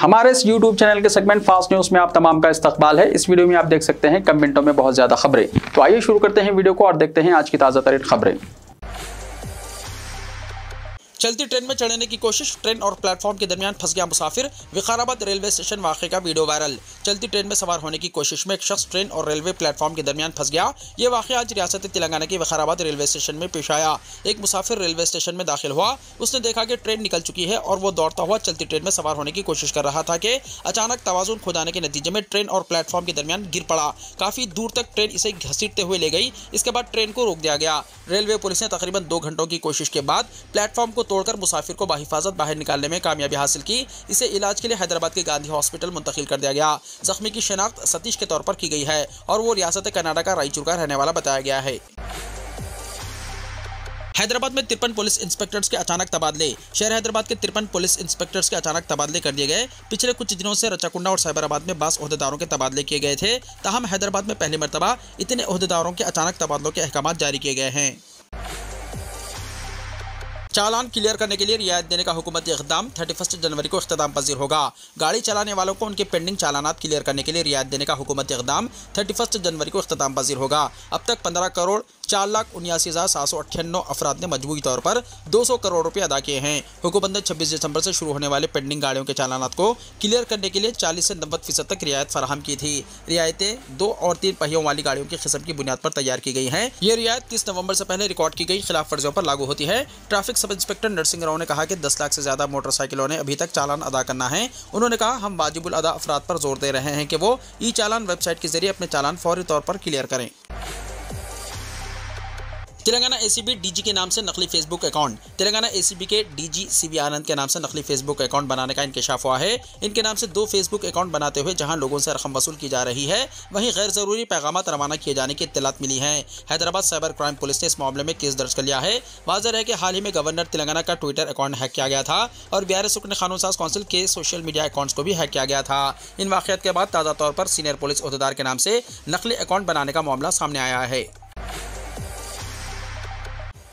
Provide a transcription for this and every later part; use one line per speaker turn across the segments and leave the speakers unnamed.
हमारे इस YouTube channel के सेगमेंट फास्ट न्यूज में आप तमाम का इस्तकबाल है। इस वीडियो में आप देख सकते हैं कम मिनटों में बहुत ज्यादा खबरें। तो आइए शुरू करते हैं वीडियो को और देखते हैं आज की ताजा तरीन खबरें।
चलती ट्रेन में चढ़ने की कोशिश, ट्रेन और प्लेटफॉर्म के दरमियान फंस गया मुसाफिर। विकाराबाद रेलवे स्टेशन वाक़े का वीडियो वायरल। चलती ट्रेन में सवार होने की कोशिश में एक शख्स ट्रेन और रेलवे प्लेटफॉर्म के दरमियान फंस गया। ये वाक़या आज रियासत तेलंगाना के विकाराबाद रेलवे स्टेशन में पेश आया। एक मुसाफिर रेलवे स्टेशन में दाखिल हुआ। उसने देखा कि ट्रेन निकल चुकी है और वो दौड़ता हुआ चलती ट्रेन में सवार होने की कोशिश कर रहा था कि अचानक तवाज़ुन खो जाने के नतीजे में ट्रेन और प्लेटफॉर्म के दरमियान गिर पड़ा। काफ़ी दूर तक ट्रेन इसे घसीटते हुए ले गई। इसके बाद ट्रेन को रोक दिया गया। रेलवे पुलिस ने तकरीबन 2 घंटों की कोशिश के बाद प्लेटफॉर्म को तोड़कर मुसाफिर को हिफाजत बाहर निकालने में कामयाबी हासिल की। इसे इलाज के लिए हैदराबाद के गांधी हॉस्पिटल मुंतकिल कर दिया गया। जख्मी की शनाख्त सतीश के तौर पर की गई है और वो रियासत कनाडा का रायचूर का रहने वाला बताया गया है। हैदराबाद में 53 पुलिस इंस्पेक्टर्स के अचानक तबादले। शहर हैदराबाद के 53 पुलिस इंस्पेक्टर्स के अचानक तबादले कर दिए गए। पिछले कुछ दिनों से रचाकुंडा और साइबराबाद में 22 ओहदेदारों के तबादले किए गए थे। ताहम हैदराबाद में पहली मरतबा इतने ओहदेदारों के अचानक तबादलों के अहकाम जारी किए गए हैं। चालान क्लियर करने के लिए रियायत देने का हुकूमती इक़दाम 31 जनवरी को इख्तिताम पजीर होगा। गाड़ी चलाने वालों को उनके पेंडिंग चालानात क्लियर करने के लिए रियायत देने का हुकूमती इक़दाम 31 जनवरी को इख्तिताम पजीर होगा। अब तक 15,04,79,798 अफराद ने मजबूरी तौर पर 200 करोड़ रुपये अदा किए हैं। हुकूमत ने 26 दिसंबर से शुरू होने वाले पेंडिंग गाड़ियों के चालानात को क्लियर करने के लिए 40 से 90% तक रियायत फराहम की थी। रियायतें 2 और 3 पहियों वाली गाड़ियों की किस्म की बुनियाद पर तैयार की गई हैं। ये रियायत 30 नवंबर से पहले रिकॉर्ड की गई खिलाफ वर्जियों पर लागू होती है। Traffic sub inspector Narasimha Rao ने कहा कि 10 लाख से ज्यादा मोटरसाइकिलों ने अभी तक चालान अदा करना है। उन्होंने कहा, हम वाजिबुल अदा अफराद पर जोर दे रहे हैं कि वो ई चालान वेबसाइट के जरिए अपने चालान फौरी तौर पर क्लियर करें। तेलंगाना एसीबी डीजी के नाम से नकली फेसबुक अकाउंट। तेलंगाना एसीबी के डीजी सीवी आनंद के नाम से नकली फेसबुक अकाउंट बनाने का इंकशाफ हुआ है। इनके नाम से 2 फेसबुक अकाउंट बनाते हुए जहां लोगों से रकम वसूल की जा रही है, वहीं गैर जरूरी पैगामात रवाना किए जाने की इत्तलात मिली हैं। हैदराबाद साइबर क्राइम पुलिस ने इस मामले में केस दर्ज कर लिया है। वाज़ेह है कि हाल ही में गवर्नर तेलंगाना का ट्विटर अकाउंट हैक किया गया था और BRS रुकन कानून साज काउंसिल के सोशल मीडिया अकाउंट्स को भी हैक किया गया था। इन वाक़यात के बाद ताज़ा तौर पर सीनियर पुलिस ओहदेदार के नाम से नकली अकाउंट बनाने का मामला सामने आया है।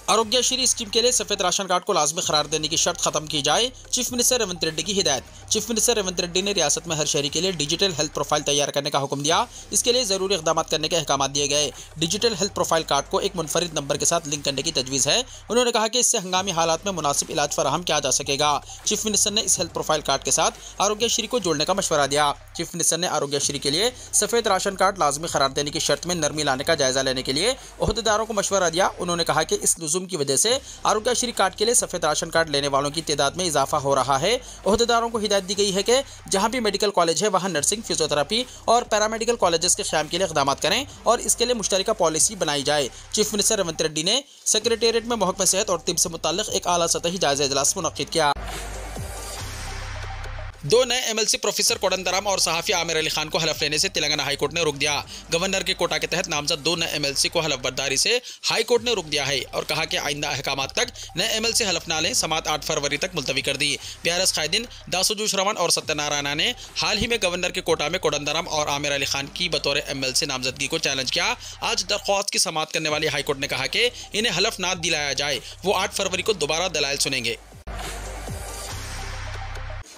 आरोग्यश्री स्कीम के लिए सफेद राशन कार्ड को लाजमी करार देने की शर्त खत्म की जाए। चीफ मिनिस्टर रेवंत रेड्डी की हिदायत। चीफ मिनिस्टर रेवंत रेड्डी ने रियासत में हर शहरी के लिए डिजिटल हेल्थ प्रोफाइल तैयार करने का हुक्म दिया। इसके लिए जरूरी इक़दाम करने के अहकाम दिए गए। डिजिटल हेल्थ प्रोफाइल कार्ड को एक मुनफरिद नंबर के साथ लिंक करने की तजवीज़ है। उन्होंने कहा कि इससे हंगामी हालात में मुनासिब इलाज फराहम किया जा सकेगा। चीफ मिनिस्टर ने इस हेल्थ प्रोफाइल कार्ड के साथ आरोग्यश्री को जोड़ने का मशवरा दिया। चीफ मिनिस्टर ने आरोग्यश्री के लिए सफेद राशन कार्ड लाजमी करार देने की शर्त में नरमी लाने का जायजा लेने के लिए ओहदेदारों को मशवरा दिया। उन्होंने कहा कि इस लुज़ुम की वजह से आरोग्यश्री कार्ड के लिए सफेद राशन कार्ड लेने वालों की तादाद में इजाफा हो रहा है। ओहदेदारों को हिदायत दी गई है कि जहां भी मेडिकल कॉलेज है वहां नर्सिंग, फिजियोथेरेपी और पैरामेडिकल कॉलेजेस के क़याम के लिए इक़दाम करें और इसके लिए मुश्तरका पॉलिसी बनाई जाए। चीफ मिनिस्टर रेवंत रेड्डी ने सेक्रेटेरिएट में महकमा सेहत और तिब से मुताल्लिक़ एक आला सतही जायजा इजलास मुनक़्क़िद किया। 2 नए MLC प्रोफेसर कोडंदराम और सहाफ़ी आमिर अली खान को हलफ लेने से तेलंगाना हाई कोर्ट ने रोक दिया। गवर्नर के कोटा के तहत नामजद 2 नए MLC को हलफ बर्दारी से हाई कोर्ट ने रोक दिया है और कहा कि आइंदा अहकामात तक नए MLC हलफ ना लें। समात 8 फरवरी तक मुलतवी कर दी। BRS कायदीन दासुजू श्रवण और सत्यनारायणा ने हाल ही में गवर्नर के कोटा में कोडंदराम और आमिर अली खान की बतौर MLC नामजदगी को चैलेंज किया। आज दरख्वास्त की समात करने वाली हाई कोर्ट ने कहा कि इन्हें हलफ ना दिलाया जाए। वो 8 फरवरी को दोबारा दलाइल सुनेंगे।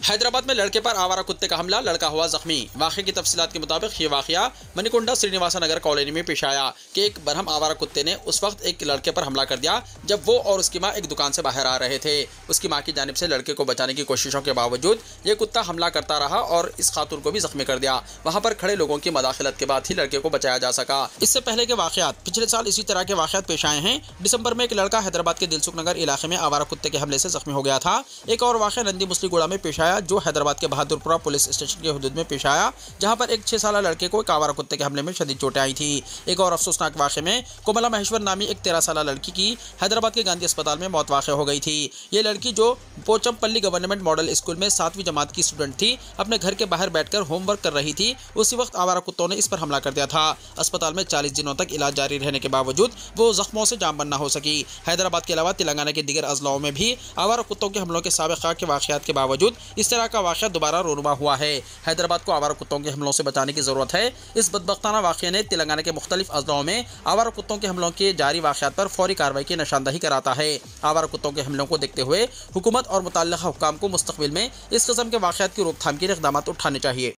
हैदराबाद में लड़के पर आवारा कुत्ते का हमला, लड़का हुआ जख्मी। वाक़े की तफसीलात के मुताबिक ये वाक़या मणिकुंडा श्रीनिवासा नगर कॉलोनी में पेश आया कि एक बरहम आवारा कुत्ते ने उस वक्त एक लड़के पर हमला कर दिया जब वो और उसकी मां एक दुकान से बाहर आ रहे थे। उसकी मां की जानिब से लड़के को बचाने की कोशिशों के बावजूद ये कुत्ता हमला करता रहा और इस खातून को भी जख्मी कर दिया। वहाँ पर खड़े लोगों की मदाखिलत के बाद ही लड़के को बचाया जा सका। इससे पहले के वाक़यात पिछले साल इसी तरह के वाक़यात पेश आए हैं। दिसंबर में एक लड़का हैदराबाद के दिलसुख नगर इलाके में आवारा कुत्ते के हमले से जख्मी हो गया था। एक और वाक़या नंदी मुस्लिगुड़ा में पेश आया जो हैदराबाद के बहादुरपुरा पुलिस स्टेशन के हुदूद में पेश आया, जहां पर एक 6 साल लड़के को एक आवारा कुत्ते के हमले में शदीद चोटें आई थी। एक और अफसोसनाक वाक़े में कोमला महेश्वर नामी एक 13 साल लड़की की हैदराबाद के गांधी अस्पताल में मौत वाक़ हो गई थी। ये लड़की जो पोचमपल्ली गवर्नमेंट मॉडल स्कूल में 7वीं जमात की स्टूडेंट थी, अपने घर के बाहर बैठकर होमवर्क कर रही थी। उसी वक्त आवारा कुत्तों ने इस पर हमला कर दिया था। अस्पताल में 40 दिनों तक इलाज जारी रहने के बावजूद वो जख्मों से जाम बन्ना हो सकी। हैदराबाद के अलावा तेलंगाना के दीगर अजलाओं में भी आवारा कुत्तों के हमलों के साबिक़ा के वाक़यात के बावजूद इस तरह का वाक़या दोबारा रोनुमा हुआ है। हैदराबाद को आवारा कुत्तों के हमलों से बचाने की ज़रूरत है। इस बदबख्ताना वाक़े ने तेलंगाना के मुख्तलिफ अज़लाओं में आवारा कुत्तों के हमलों के जारी वाक़यात पर फौरी कार्रवाई की निशानदही कराता है। आवारा कुत्तों के हमलों को देखते हुए हुकूमत और मुतल्लिक़ा हुक्काम को मुस्तक़बिल में इस किस्म के वाक़यात की रोकथाम के लिए इक़दाम उठाने चाहिए।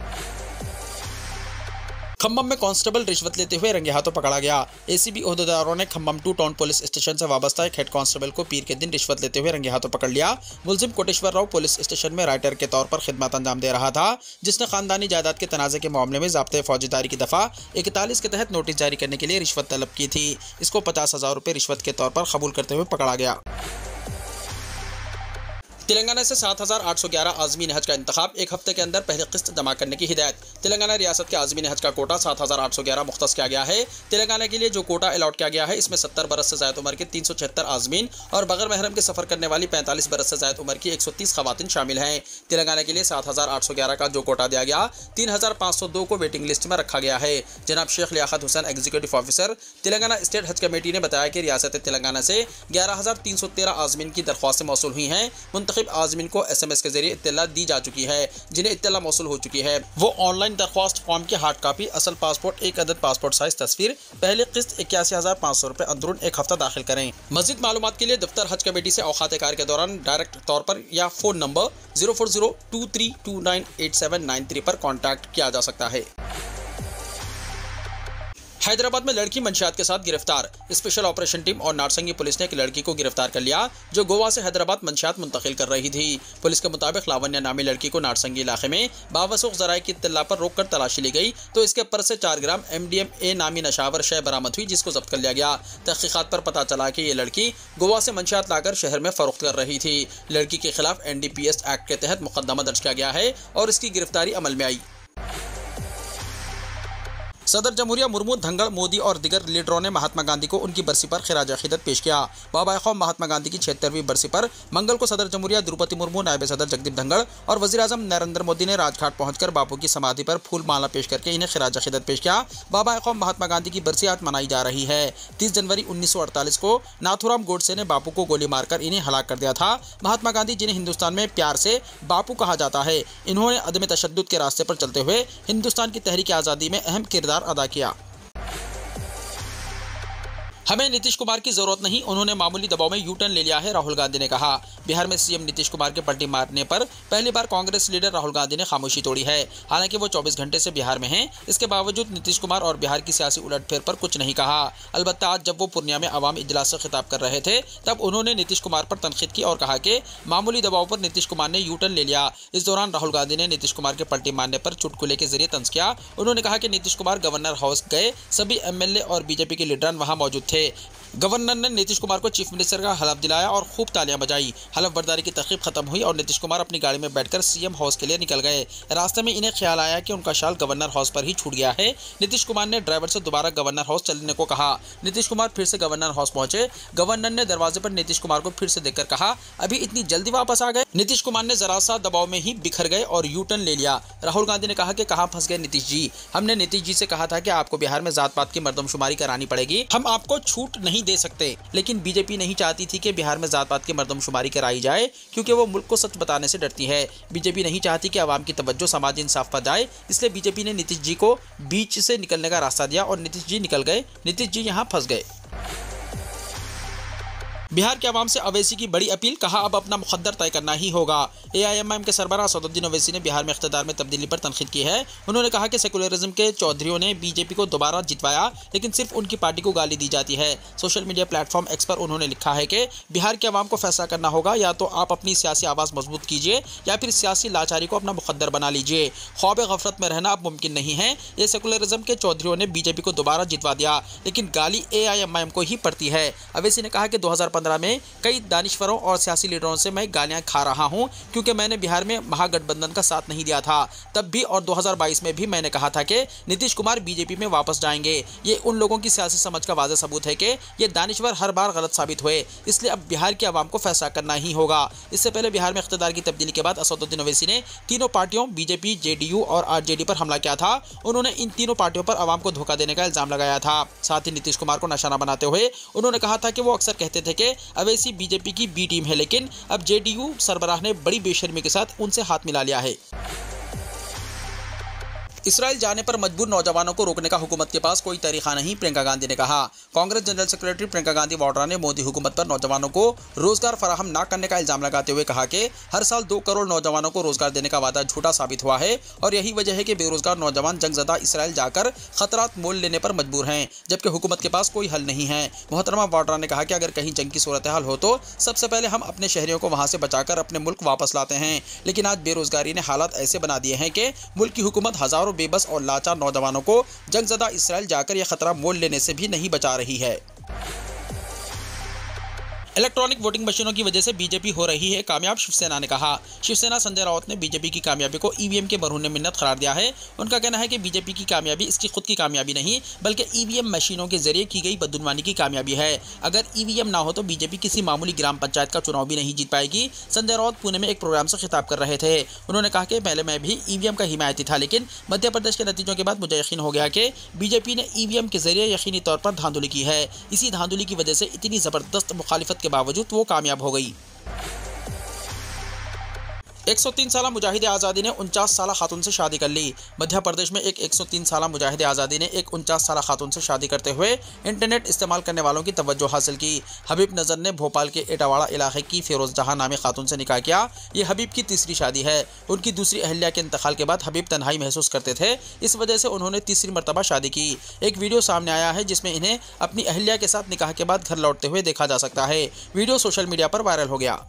खम्मम में कांस्टेबल रिश्वत लेते हुए रंगे हाथों पकड़ा गया। एसीबी ओहदेदारों ने खम्मम 2 टाउन पुलिस स्टेशन से वाबस्ता एक हेड कांस्टेबल को पीर के दिन रिश्वत लेते हुए रंगे हाथों पकड़ लिया। मुलजिम कोटेश्वर राव पुलिस स्टेशन में राइटर के तौर पर खिदमत अंजाम दे रहा था, जिसने खानदानी जायदाद के तनाज़े के मामले में ज़ाब्ते फौजदारी की दफ़ा 41 के तहत नोटिस जारी करने के लिए रिश्वत तलब की थी। इसको 50,000 रुपये रिश्वत के तौर पर कबूल करते हुए पकड़ा गया। तेलंगाना से 7,811 आज़मीन हज का इंतखाब, एक हफ्ते के अंदर पहली किस्त जमा करने की हिदायत। तेलंगाना रियासत के आज़मीन हज का कोटा 7,811 मुख्तस किया गया है। तेलंगाना के लिए जो कोटा अलॉट किया गया है, इसमें 70 बरस से ज़ायद उम्र के 376 आज़मीन और बगैर महरम के सफ़र करने वाली 45 बरस से ज़ायद उम्र की 130 ख़वातीन शामिल हैं। तेलंगाना के लिए 7,811 का जो कोटा दिया गया, 3,502 को वेटिंग लिस्ट में रखा गया है। जनाब Sheikh Liaquat Hussain executive officer Telangana state Haj committee ने बताया कि रियासत तेलंगाना से 11,313 आज़मीन की दरख्वास्तें मौसूल हुई हैं। आज़मीन को SMS के जरिए इत्तला दी जा चुकी है। जिन्हें इत्तला मौसूल हो चुकी है, वो ऑनलाइन दरख्वास्त फॉर्म की हार्ड कापी, असल पासपोर्ट, एक अदद पासपोर्ट साइज तस्वीर, पहली किस्त 81,500 रुपये अंदरून एक हफ्ता दाखिल करें। मज़ीद मालूमात के लिए दफ्तर हज कमेटी से औकात कार के दौरान डायरेक्ट तौर पर या फ़ोन नंबर 04023298793 पर कॉन्टैक्ट किया जा सकता है। हैदराबाद में लड़की मंशियात के साथ गिरफ्तार। स्पेशल ऑपरेशन टीम और नारसंगी पुलिस ने एक लड़की को गिरफ्तार कर लिया जो गोवा से हैदराबाद मंशियात मुंतकिल कर रही थी। पुलिस के मुताबिक लावण्या नामी लड़की को नारसंगी इलाके में बावसूख ज़राए की इत्तला पर रोककर तलाशी ली गई तो इसके पर्स से 4 ग्राम MDMA नामी नशावर शय बरामद हुई, जिसको जब्त कर लिया गया। तहकीकात पर पता चला कि ये लड़की गोवा से मंशियात लाकर शहर में फरोख्त कर रही थी। लड़की के खिलाफ NDPS एक्ट के तहत मुकदमा दर्ज किया गया है और इसकी गिरफ्तारी अमल में आई। सदर जमहूरिया मुर्मू, धंगड़, मोदी और दिगर लीडरों ने महात्मा गांधी को उनकी बरसी पर खिराज अकीदत पेश किया। बाबा कौम महात्मा गांधी की 76वीं बरसी पर मंगल को सदर जमहूरिया द्रौपदी मुर्मू, नायब सदर जगदीप धंगड़ और वज़ीर आज़म नरेंद्र मोदी ने राजघाट पहुंचकर बापू की समाधि पर फूल माला पेश करके इन्हें खिराज अकीदत पेश किया। बाबा कौम महात्मा गांधी की बरसी आज मनाई जा रही है। 30 जनवरी 1948 को नाथूराम गोडसे ने बापू को गोली मारकर इन्हें हलाक कर दिया था। महात्मा गांधी, जिन्हें हिंदुस्तान में प्यार से बापू कहा जाता है, इन्होंने अदम तशद्दुद के रास्ते पर चलते हुए हिंदुस्तान की तहरीक आज़ादी में अहम किरदार अदा किया। हमें नीतीश कुमार की जरूरत नहीं, उन्होंने मामूली दबाव में यू-टर्न ले लिया है, राहुल गांधी ने कहा। बिहार में सीएम नीतीश कुमार के पलटी मारने पर पहली बार कांग्रेस लीडर राहुल गांधी ने खामोशी तोड़ी है। हालांकि वो 24 घंटे से बिहार में हैं, इसके बावजूद नीतीश कुमार और बिहार की सियासी उलटफेर पर कुछ नहीं कहा। अलबत्ता आज जब वो पूर्णिया में अवामी इजलास से खिताब कर रहे थे, तब उन्होंने नीतीश कुमार पर तनकीद की और कहा कि मामूली दबाव पर नीतीश कुमार ने यू-टर्न ले लिया। इस दौरान राहुल गांधी ने नीतीश कुमार के पलटी मारने पर चुटकुले के जरिए तंज किया। उन्होंने कहा कि नीतीश कुमार गवर्नर हाउस गए, सभी MLA और बीजेपी के लीडरान वहां मौजूद थे। गवर्नर ने नीतीश कुमार को चीफ मिनिस्टर का हलफ दिलाया और खूब तालियां बजाई। हलफ बर्दारी की तरकीब खत्म हुई और नीतीश कुमार अपनी गाड़ी में बैठकर सीएम हाउस के लिए निकल गए। रास्ते में इन्हें ख्याल आया कि उनका शाल गवर्नर हाउस पर ही छूट गया है। नीतीश कुमार ने ड्राइवर से दोबारा गवर्नर हाउस चलने को कहा। नीतीश कुमार फिर से गवर्नर हाउस पहुंचे। गवर्नर ने दरवाजे पर नीतीश कुमार को फिर से देखकर कहा, अभी इतनी जल्दी वापस आ गए? नीतीश कुमार ने जरा सा दबाव में ही बिखर गए और यू-टर्न ले लिया। राहुल गांधी ने कहा कि कहां फंस गए नीतीश जी, हमने नीतीश जी से कहा था कि आपको बिहार में जात पात की मर्दमशुमारी करानी पड़ेगी, हम आपको छूट नहीं दे सकते। लेकिन बीजेपी नहीं चाहती थी कि बिहार में जात पात की मर्दमशुमारी कराई जाए, क्योंकि वो मुल्क को सच बताने से डरती है। बीजेपी नहीं चाहती कि आवाम की तवज्जो समाजी इंसाफ पर जाए, इसलिए बीजेपी ने नीतीश जी को बीच से निकलने का रास्ता दिया और नीतीश जी निकल गए। नीतीश जी यहाँ फंस गए। बिहार के अवाम से अवैसी की बड़ी अपील, कहा अब अपना मुकद्दर तय करना ही होगा। AIMIM के सरबराह असदुद्दीन अवैसी ने बिहार में इख्तियार में तब्दीली पर तनकीद की है। उन्होंने कहा कि सेकुलरिज्म के चौधरियों ने बीजेपी को दोबारा जितवाया, लेकिन सिर्फ उनकी पार्टी को गाली दी जाती है। सोशल मीडिया प्लेटफॉर्म X पर उन्होंने लिखा है कि बिहार के अवाम को फैसला करना होगा, या तो आप अपनी सियासी आवाज़ मजबूत कीजिए या फिर सियासी लाचारी को अपना मुकद्दर बना लीजिए। ख्वाब गफलत में रहना अब मुमकिन नहीं है। ये सेकुलरिज्म के चौधरियों ने बीजेपी को दोबारा जितवा दिया, लेकिन गाली AIMIM को ही पड़ती है। अवैसी ने कहा कि 2015 में कई दानिश्वरों और सियासी लीडरों से मैं गालियां खा रहा हूं, क्योंकि मैंने बिहार में महागठबंधन का साथ नहीं दिया था तब भी, और 2022 में भी मैंने कहा था कि नीतीश कुमार बीजेपी में वापस जाएंगे। ये उन लोगों की सियासी समझ का वाज़ेह सबूत है कि ये दानिश्वर हर बार गलत साबित हुए। इसलिए अब बिहार के अवाम को फैसला करना ही होगा। इससे पहले बिहार में इख्तियार की तब्दीली के बाद असदुद्दीन अवैसी ने तीनों पार्टियों BJP, JDU और RJD पर हमला किया था। उन्होंने इन तीनों पार्टियों पर अवाम को धोखा देने का इल्जाम लगाया था। साथ ही नीतीश कुमार को निशाना बनाते हुए उन्होंने कहा था कि वो अक्सर कहते थे कि अवैसी बीजेपी की बी टीम है, लेकिन अब जेडीयू सरबराह ने बड़ी बेशर्मी के साथ उनसे हाथ मिला लिया है। इसराइल जाने पर मजबूर नौजवानों को रोकने का हुकूमत के पास कोई तरीका नहीं, प्रियंका गांधी ने कहा। कांग्रेस जनरल सेक्रेटरी प्रियंका गांधी वाड्रा ने मोदी हुकूमत पर नौजवानों को रोजगार फराहम न करने का इल्जाम लगाते हुए कहा कि हर साल 2 करोड़ नौजवानों को रोजगार देने का वादा झूठा साबित हुआ है और यही वजह है कि बेरोजगार नौजवान जंगज़दा इसराइल जाकर खतरात मोल लेने पर मजबूर हैं, जबकि हुकूमत के पास कोई हल नहीं है। मोहतरमा वाड्रा ने कहा कि अगर कहीं जंग की सूरत हाल हो तो सबसे पहले हम अपने शहरियों को वहां से बचाकर अपने मुल्क वापस लाते हैं, लेकिन आज बेरोजगारी ने हालात ऐसे बना दिए हैं कि मुल्क की हुकूमत हजारों बेबस और लाचार नौजवानों को जंगज़दा इसराइल जाकर यह खतरा मोल लेने से भी नहीं बचा रही है। इलेक्ट्रॉनिक वोटिंग मशीनों की वजह से बीजेपी हो रही है कामयाब, शिवसेना ने कहा। शिवसेना संजय राउत ने बीजेपी की कामयाबी को ईवीएम के बरहूने मिन्नत करार दिया है। उनका कहना है कि बीजेपी की कामयाबी इसकी खुद की कामयाबी नहीं बल्कि ईवीएम मशीनों के जरिए की गई बदजुबानी की कामयाबी है। अगर ईवीएम ना हो तो बीजेपी किसी मामूली ग्राम पंचायत का चुनाव भी नहीं जीत पाएगी। संजय राउत पुणे में एक प्रोग्राम से खिताब कर रहे थे। उन्होंने कहा कि पहले मैं भी ईवीएम का हिमायती था, लेकिन मध्य प्रदेश के नतीजों के बाद मुझे यकीन हो गया कि बीजेपी ने ईवीएम के जरिए यकीनी तौर पर धांधली की है। इसी धांधली की वजह से इतनी जबरदस्त मुखालिफत के बावजूद वो कामयाब हो गई। 103 साला मुजाहिद आज़ादी ने 49 साला खातून से शादी कर ली। मध्य प्रदेश में एक 103 साला मुजाहिद आज़ादी ने एक 49 साला खातून से शादी करते हुए इंटरनेट इस्तेमाल करने वालों की तवज्जो हासिल की। हबीब नज़र ने भोपाल के एटावाड़ा इलाके की फिरोज जहां नामी खातून से निकाह किया। ये हबीब की तीसरी शादी है। उनकी दूसरी अहल्या के इंतकाल के बाद हबीब तन्हाई महसूस करते थे, इस वजह से उन्होंने तीसरी मरतबा शादी की। एक वीडियो सामने आया है जिसमें इन्हें अपनी अहल्या के साथ निकाह के बाद घर लौटते हुए देखा जा सकता है। वीडियो सोशल मीडिया पर वायरल हो गया।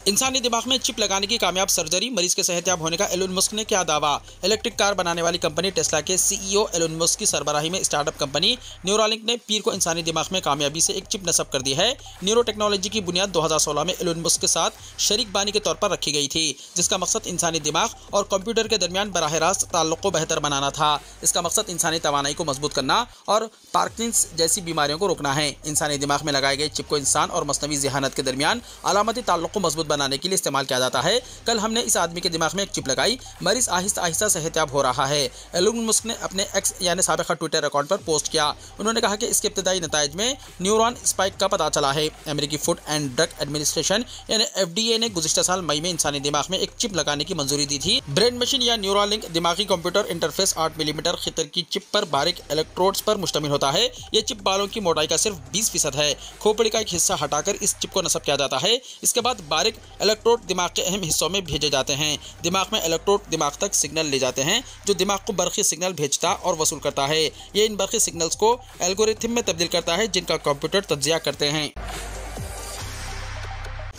इंसानी दिमाग में चिप लगाने की कामयाब सर्जरी, मरीज के सेहतयाब होने का एलोन मस्क ने किया दावा। इलेक्ट्रिक कार बनाने वाली कंपनी टेस्ला के सीईओ एलोन मस्क की सरबराही में स्टार्टअप कंपनी न्यूरालिंक ने पीर को इंसानी दिमाग में कामयाबी से एक चिप नस्ब कर दी है। न्यूरो टेक्नोलॉजी की बुनियाद 2016 में एलोन मस्क के साथ शरीक बानी के तौर पर रखी गई थी, जिसका मकसद इंसानी दिमाग और कंप्यूटर के दरमियान बराह रास्त ताल्लुक को बेहतर बनाना था। इसका मकसद इंसानी तवानाई को मजबूत करना और पार्किंस जैसी बीमारियों को रोकना है। इंसानी दिमाग में लगाए गए चिप को इंसान और मसनवी ज़हानत के दरमियान अलामती ताल्लुक को मजबूत बनाने के लिए इस्तेमाल किया जाता है। कल हमने इस आदमी के दिमाग में एक चिप लगाई, मरीज आहिस्ता आहिस्ता सेहतयाब हो रहा है। एलोन मस्क ने अपने एक्स यानी साबिक़ा ट्विटर अकाउंट पर पोस्ट किया। उन्होंने कहा कि इसके इब्तदाई नताइज में न्यूरॉन स्पाइक का पता चला है। अमेरिकी फूड एंड ड्रग एडमिनिस्ट्रेशन यानी FDA ने गुज़िश्ता साल मई में इंसानी दिमाग में एक चिप लगाने की मंजूरी दी थी। ब्रेन मशीन या न्यूरालिंक दिमागी कंप्यूटर इंटरफेस 8 मिलीमीटर खितर की चिप पर बारीक इलेक्ट्रोड्स पर मुश्तमिल होता है। ये चिप बालों की मोटाई का सिर्फ 20% है। खोपड़ी का एक हिस्सा हटाकर इस चिप को नस्ब किया जाता है। इसके बाद बारीक इलेक्ट्रोड दिमाग के अहम हिस्सों में भेजे जाते हैं। दिमाग में इलेक्ट्रोड दिमाग तक सिग्नल ले जाते हैं, जो दिमाग को बरक़ी सिग्नल भेजता और वसूल करता है। ये इन बरक़ी सिग्नल्स को एल्गोरिथम में तब्दील करता है, जिनका कंप्यूटर तज्ज़िया करते हैं।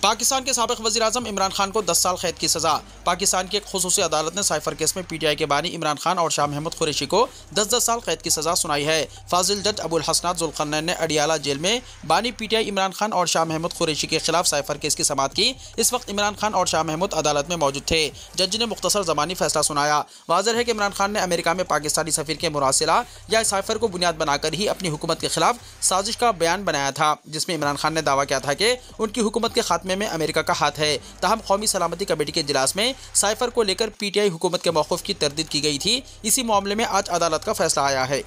पाकिस्तान के साबिक़ वज़ीर-ए-आज़म इमरान खान को 10 साल कैद की सज़ा। पाकिस्तान की एक खुसूसी अदालत ने साइफर केस में PTI के बानी इमरान खान और शाह महमूद कुरैशी को 10-10 साल कैद की सज़ा सुनाई है। फाजिल जज अबुल हसनात ज़ुल्क़रनैन ने अडियाला जेल में बानी PTI इमरान खान और शाह महमूद कुरैशी के खिलाफ साइफर केस की समाअत की। इस वक्त इमरान खान और शाह महमूद अदालत में मौजूद थे। जज ने मुख्तसर ज़बानी फैसला सुनाया। वाज़ेह है कि इमरान खान ने अमेरिका में पाकिस्तानी सफ़ीर के मुरासिला या साइफर को बुनियाद बनाकर ही अपनी हुकूमत के खिलाफ साजिश का बयान बनाया था, जिसमें इमरान खान ने दावा किया था कि उनकी हुकूमत के खात्मे में अमेरिका का है। तहम कौमी सलामती कमेटी के इजलास में साइफर को लेकर PTI हुकूमत के मौक़िफ़ की तरदीद की गई थी। इसी मामले में आज अदालत का फैसला आया है।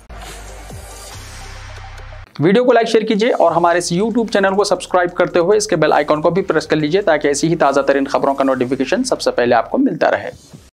वीडियो को लाइक शेयर कीजिए और हमारे इस YouTube चैनल को सब्सक्राइब करते हुए इसके बेल आइकॉन को भी प्रेस कर लीजिए, ताकि ऐसी ही ताज़ा तरीन खबरों का नोटिफिकेशन सबसे पहले आपको मिलता रहे।